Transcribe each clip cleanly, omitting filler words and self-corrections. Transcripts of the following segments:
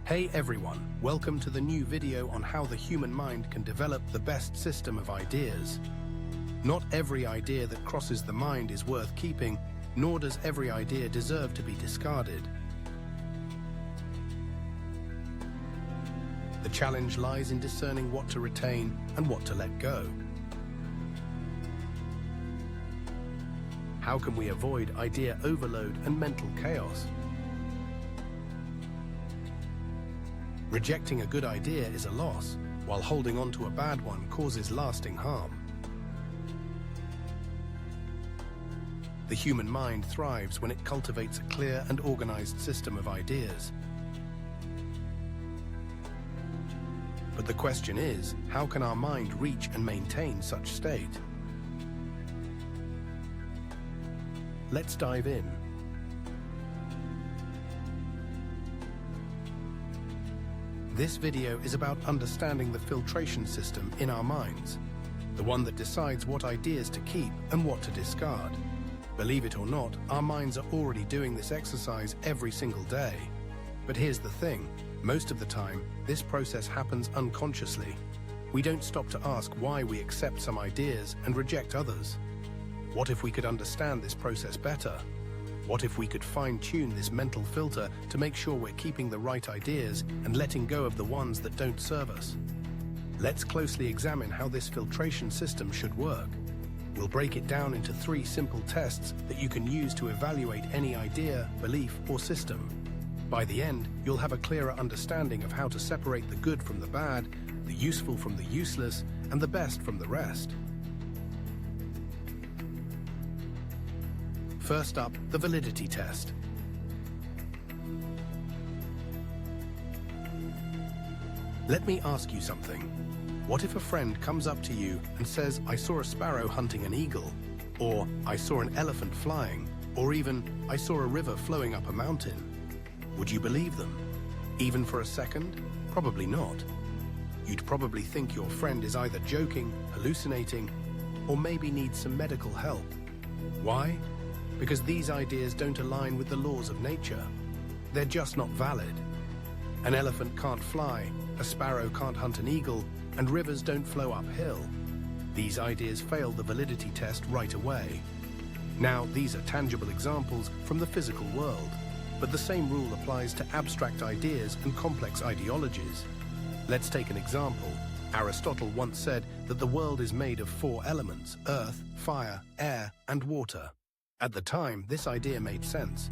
Hey everyone, welcome to the new video on how the human mind can develop the best system of ideas. Not every idea that crosses the mind is worth keeping, nor does every idea deserve to be discarded. The challenge lies in discerning what to retain and what to let go. How can we avoid idea overload and mental chaos? Rejecting a good idea is a loss, while holding on to a bad one causes lasting harm. The human mind thrives when it cultivates a clear and organized system of ideas. But the question is, how can our mind reach and maintain such state? Let's dive in. This video is about understanding the filtration system in our minds, the one that decides what ideas to keep and what to discard. Believe it or not, our minds are already doing this exercise every single day. But here's the thing, most of the time, this process happens unconsciously. We don't stop to ask why we accept some ideas and reject others. What if we could understand this process better? What if we could fine-tune this mental filter to make sure we're keeping the right ideas and letting go of the ones that don't serve us? Let's closely examine how this filtration system should work. We'll break it down into 3 simple tests that you can use to evaluate any idea, belief, or system. By the end, you'll have a clearer understanding of how to separate the good from the bad, the useful from the useless, and the best from the rest. First up, the validity test. Let me ask you something. What if a friend comes up to you and says, "I saw a sparrow hunting an eagle," or "I saw an elephant flying," or even, "I saw a river flowing up a mountain"? Would you believe them? Even for a second? Probably not. You'd probably think your friend is either joking, hallucinating, or maybe needs some medical help. Why? Because these ideas don't align with the laws of nature. They're just not valid. An elephant can't fly, a sparrow can't hunt an eagle, and rivers don't flow uphill. These ideas fail the validity test right away. Now, these are tangible examples from the physical world, but the same rule applies to abstract ideas and complex ideologies. Let's take an example. Aristotle once said that the world is made of 4 elements: earth, fire, air, and water. At the time, this idea made sense.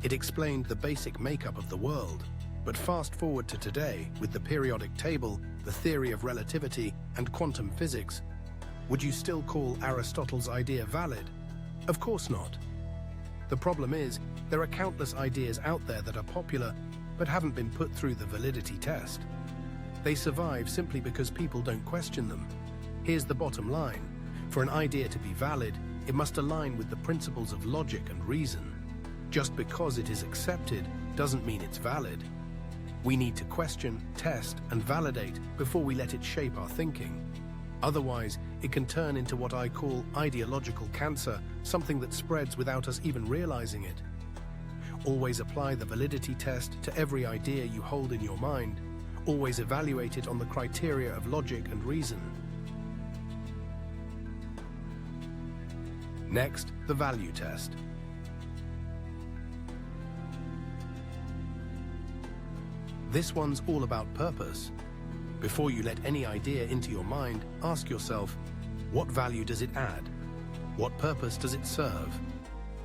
It explained the basic makeup of the world. But fast forward to today, with the periodic table, the theory of relativity, and quantum physics, would you still call Aristotle's idea valid? Of course not. The problem is, there are countless ideas out there that are popular, but haven't been put through the validity test. They survive simply because people don't question them. Here's the bottom line. For an idea to be valid, it must align with the principles of logic and reason. Just because it is accepted doesn't mean it's valid. We need to question, test, and validate before we let it shape our thinking. Otherwise, it can turn into what I call ideological cancer, something that spreads without us even realizing it. Always apply the validity test to every idea you hold in your mind. Always evaluate it on the criteria of logic and reason. Next, the value test. This one's all about purpose. Before you let any idea into your mind, ask yourself, what value does it add? What purpose does it serve?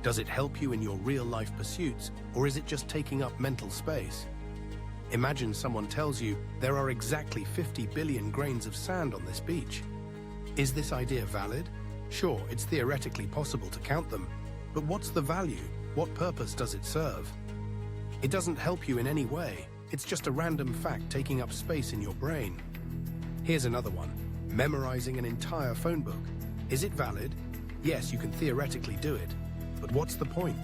Does it help you in your real-life pursuits, or is it just taking up mental space? Imagine someone tells you there are exactly 50 billion grains of sand on this beach. Is this idea valid? Sure, it's theoretically possible to count them, but what's the value? What purpose does it serve? It doesn't help you in any way. It's just a random fact taking up space in your brain. Here's another one. Memorizing an entire phone book. Is it valid? Yes, you can theoretically do it. But what's the point?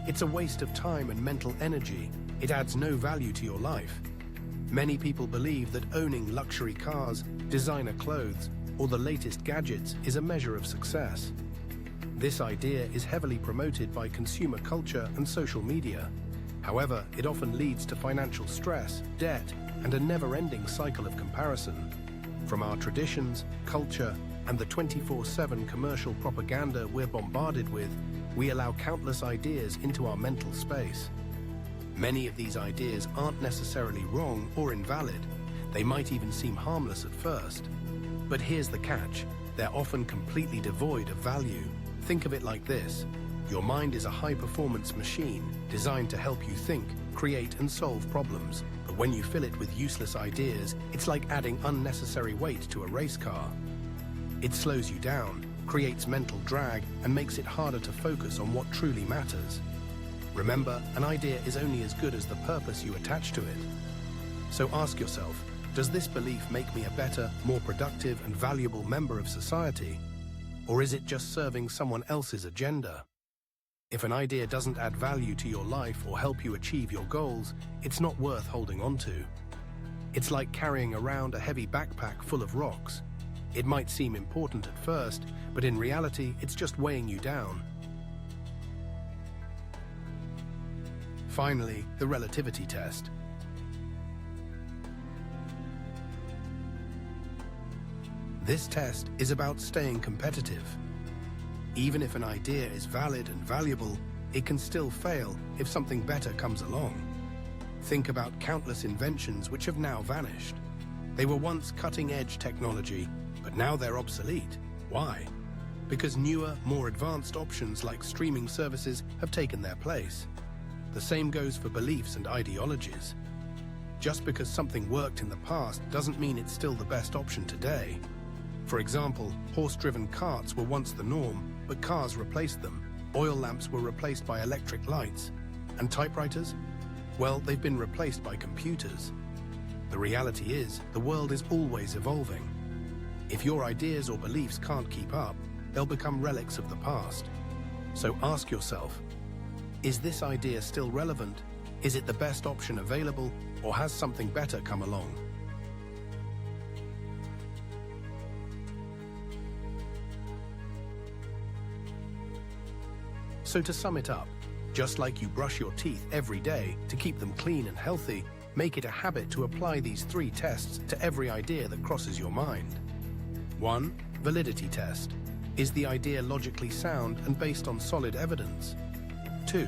It's a waste of time and mental energy. It adds no value to your life. Many people believe that owning luxury cars, designer clothes, or the latest gadgets is a measure of success. This idea is heavily promoted by consumer culture and social media. However, it often leads to financial stress, debt, and a never-ending cycle of comparison. From our traditions, culture, and the 24/7 commercial propaganda we're bombarded with, we allow countless ideas into our mental space. Many of these ideas aren't necessarily wrong or invalid. They might even seem harmless at first. But here's the catch. They're often completely devoid of value. Think of it like this. Your mind is a high-performance machine designed to help you think, create, and solve problems. But when you fill it with useless ideas, it's like adding unnecessary weight to a race car. It slows you down, creates mental drag, and makes it harder to focus on what truly matters. Remember, an idea is only as good as the purpose you attach to it. So ask yourself, does this belief make me a better, more productive, and valuable member of society? Or is it just serving someone else's agenda? If an idea doesn't add value to your life or help you achieve your goals, it's not worth holding on to. It's like carrying around a heavy backpack full of rocks. It might seem important at first, but in reality, it's just weighing you down. Finally, the relativity test. This test is about staying competitive. Even if an idea is valid and valuable, it can still fail if something better comes along. Think about countless inventions which have now vanished. They were once cutting-edge technology, but now they're obsolete. Why? Because newer, more advanced options like streaming services have taken their place. The same goes for beliefs and ideologies. Just because something worked in the past doesn't mean it's still the best option today. For example, horse-driven carts were once the norm, but cars replaced them. Oil lamps were replaced by electric lights. And typewriters? Well, they've been replaced by computers. The reality is, the world is always evolving. If your ideas or beliefs can't keep up, they'll become relics of the past. So ask yourself, is this idea still relevant? Is it the best option available, or has something better come along? So to sum it up, just like you brush your teeth every day to keep them clean and healthy, make it a habit to apply these 3 tests to every idea that crosses your mind. 1. Validity test. Is the idea logically sound and based on solid evidence? 2.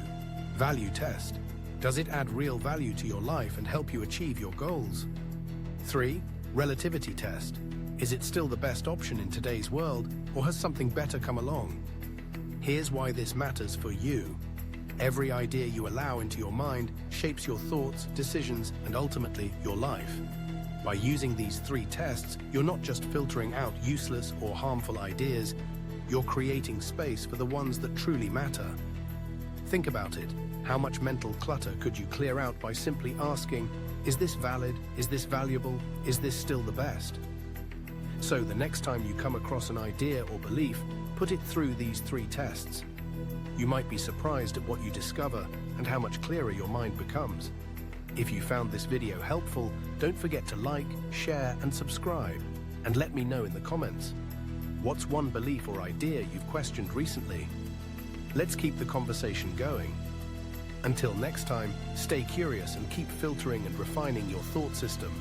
Value test. Does it add real value to your life and help you achieve your goals? 3. Relativity test. Is it still the best option in today's world, or has something better come along? Here's why this matters for you. Every idea you allow into your mind shapes your thoughts, decisions, and ultimately your life. By using these 3 tests, you're not just filtering out useless or harmful ideas, you're creating space for the ones that truly matter. Think about it. How much mental clutter could you clear out by simply asking, is this valid? Is this valuable? Is this still the best? So the next time you come across an idea or belief, put it through these 3 tests. You might be surprised at what you discover and how much clearer your mind becomes. If you found this video helpful, don't forget to like, share, and subscribe. And let me know in the comments. What's one belief or idea you've questioned recently? Let's keep the conversation going. Until next time, stay curious and keep filtering and refining your thought system.